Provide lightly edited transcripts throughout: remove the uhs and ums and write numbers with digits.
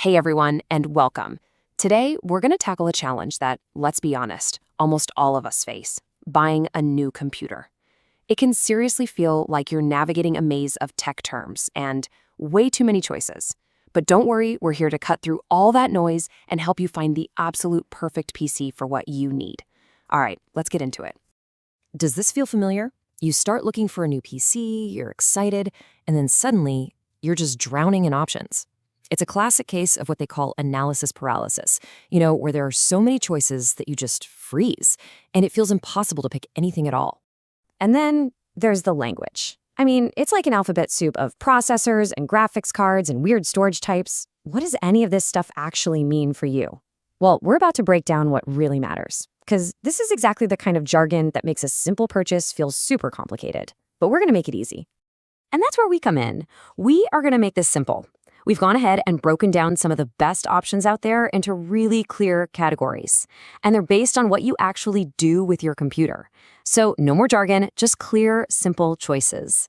Hey everyone, and welcome. Today, we're going to tackle a challenge that, let's be honest, almost all of us face: buying a new computer. It can seriously feel like you're navigating a maze of tech terms and way too many choices. But don't worry, we're here to cut through all that noise and help you find the absolute perfect PC for what you need. All right, let's get into it. Does this feel familiar? You start looking for a new PC, you're excited, and then suddenly, you're just drowning in options. It's a classic case of what they call analysis paralysis, where there are so many choices that you just freeze, and it feels impossible to pick anything at all. And then there's the language. It's like an alphabet soup of processors and graphics cards and weird storage types. What does any of this stuff actually mean for you? Well, we're about to break down what really matters, because this is exactly the kind of jargon that makes a simple purchase feel super complicated. But we're going to make it easy. And that's where we come in. We are going to make this simple. We've gone ahead and broken down some of the best options out there into really clear categories. And they're based on what you actually do with your computer. So no more jargon, just clear, simple choices.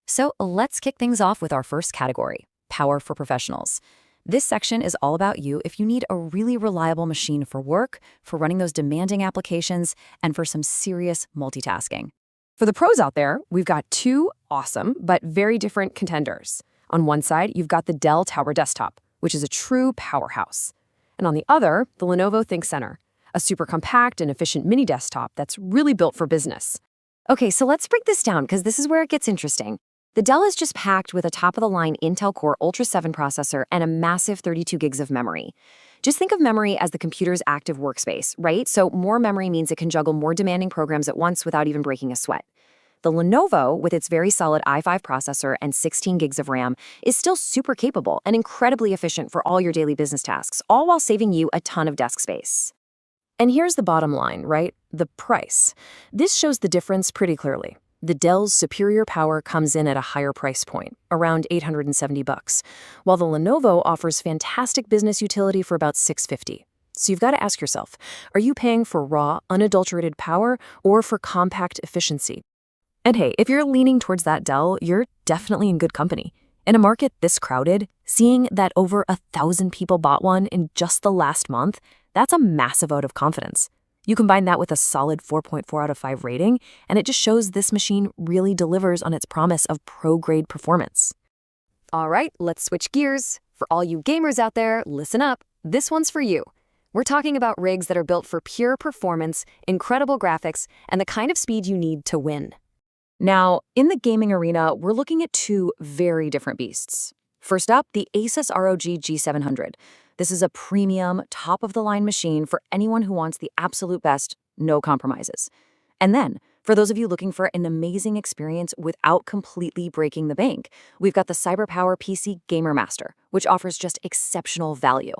So let's kick things off with our first category: power for professionals. This section is all about you if you need a really reliable machine for work, for running those demanding applications, and for some serious multitasking. For the pros out there, we've got two awesome but very different contenders. On one side, you've got the Dell Tower Desktop, which is a true powerhouse. And on the other, the Lenovo ThinkCentre, a super compact and efficient mini desktop that's really built for business. Okay, so let's break this down because this is where it gets interesting. The Dell is just packed with a top-of-the-line Intel Core Ultra 7 processor and a massive 32 gigs of memory. Just think of memory as the computer's active workspace, right? So more memory means it can juggle more demanding programs at once without even breaking a sweat. The Lenovo, with its very solid i5 processor and 16 gigs of RAM, is still super capable and incredibly efficient for all your daily business tasks, all while saving you a ton of desk space. And here's the bottom line, right? The price. This shows the difference pretty clearly. The Dell's superior power comes in at a higher price point, around $870, while the Lenovo offers fantastic business utility for about $650. So you've got to ask yourself, are you paying for raw, unadulterated power or for compact efficiency? And hey, if you're leaning towards that Dell, you're definitely in good company. In a market this crowded, seeing that over 1,000 people bought one in just the last month, that's a massive vote of confidence. You combine that with a solid 4.4 out of 5 rating, and it just shows this machine really delivers on its promise of pro-grade performance. All right, let's switch gears. For all you gamers out there, listen up. This one's for you. We're talking about rigs that are built for pure performance, incredible graphics, and the kind of speed you need to win. Now, in the gaming arena, we're looking at two very different beasts. First up, the Asus ROG G700. This is a premium, top-of-the-line machine for anyone who wants the absolute best, no compromises. And then, for those of you looking for an amazing experience without completely breaking the bank, we've got the CyberPower PC Gamer Master, which offers just exceptional value.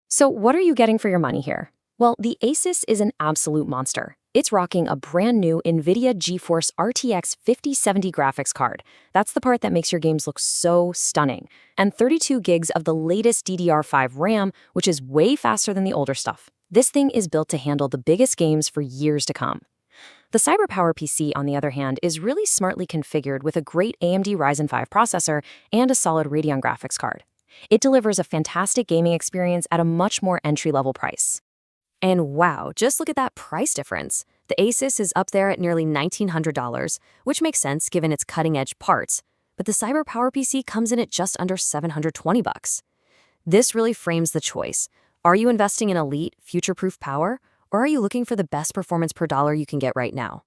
So what are you getting for your money here? Well, the Asus is an absolute monster. It's rocking a brand new NVIDIA GeForce RTX 5070 graphics card. That's the part that makes your games look so stunning. And 32 gigs of the latest DDR5 RAM, which is way faster than the older stuff. This thing is built to handle the biggest games for years to come. The CyberPower PC, on the other hand, is really smartly configured with a great AMD Ryzen 5 processor and a solid Radeon graphics card. It delivers a fantastic gaming experience at a much more entry-level price. And wow, just look at that price difference. The Asus is up there at nearly $1,900, which makes sense given its cutting-edge parts, but the CyberPower PC comes in at just under $720. This really frames the choice. Are you investing in elite, future-proof power, or are you looking for the best performance per dollar you can get right now?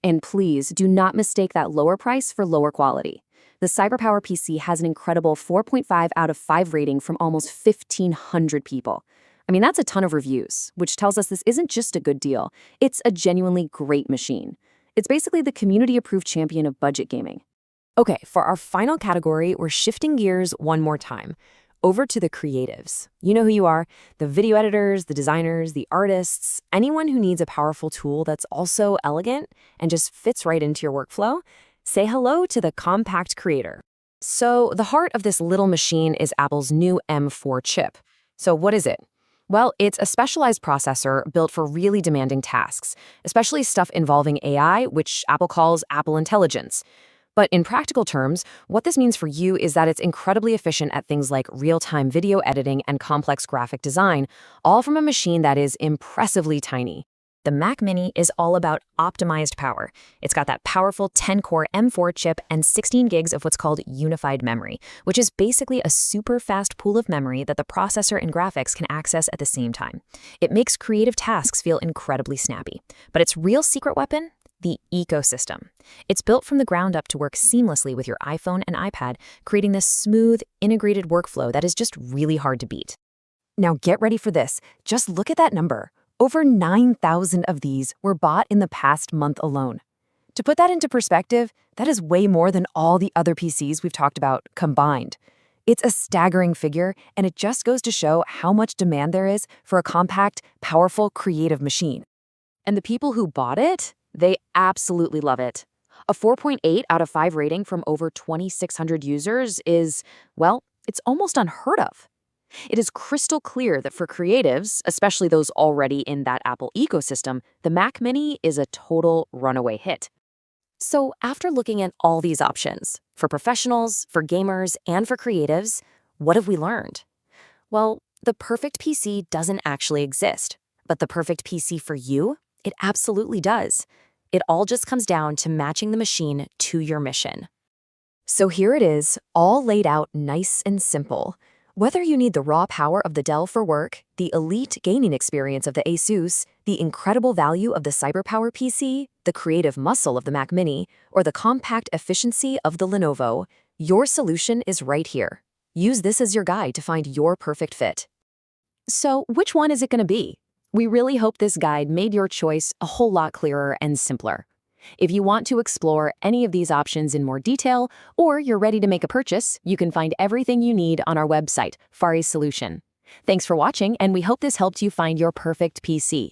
And please do not mistake that lower price for lower quality. The CyberPower PC has an incredible 4.5 out of 5 rating from almost 1,500 people. That's a ton of reviews, which tells us this isn't just a good deal. It's a genuinely great machine. It's basically the community-approved champion of budget gaming. Okay, for our final category, we're shifting gears one more time. Over to the creatives. You know who you are: the video editors, the designers, the artists, anyone who needs a powerful tool that's also elegant and just fits right into your workflow. Say hello to the Compact Creator. So the heart of this little machine is Apple's new M4 chip. So what is it? Well, it's a specialized processor built for really demanding tasks, especially stuff involving AI, which Apple calls Apple Intelligence. But in practical terms, what this means for you is that it's incredibly efficient at things like real-time video editing and complex graphic design, all from a machine that is impressively tiny. The Mac Mini is all about optimized power. It's got that powerful 10-core M4 chip and 16 gigs of what's called unified memory, which is basically a super fast pool of memory that the processor and graphics can access at the same time. It makes creative tasks feel incredibly snappy. But its real secret weapon? The ecosystem. It's built from the ground up to work seamlessly with your iPhone and iPad, creating this smooth, integrated workflow that is just really hard to beat. Now get ready for this. Just look at that number. Over 9,000 of these were bought in the past month alone. To put that into perspective, that is way more than all the other PCs we've talked about combined. It's a staggering figure, and it just goes to show how much demand there is for a compact, powerful, creative machine. And the people who bought it? They absolutely love it. A 4.8 out of 5 rating from over 2,600 users is, well, it's almost unheard of. It is crystal clear that for creatives, especially those already in that Apple ecosystem, the Mac Mini is a total runaway hit. So after looking at all these options, for professionals, for gamers, and for creatives, what have we learned? Well, the perfect PC doesn't actually exist, but the perfect PC for you, it absolutely does. It all just comes down to matching the machine to your mission. So here it is, all laid out nice and simple. Whether you need the raw power of the Dell for work, the elite gaming experience of the Asus, the incredible value of the CyberPower PC, the creative muscle of the Mac Mini, or the compact efficiency of the Lenovo, your solution is right here. Use this as your guide to find your perfect fit. So, which one is it going to be? We really hope this guide made your choice a whole lot clearer and simpler. If you want to explore any of these options in more detail, or you're ready to make a purchase, you can find everything you need on our website, Fari's Solution. Thanks for watching, and we hope this helped you find your perfect PC.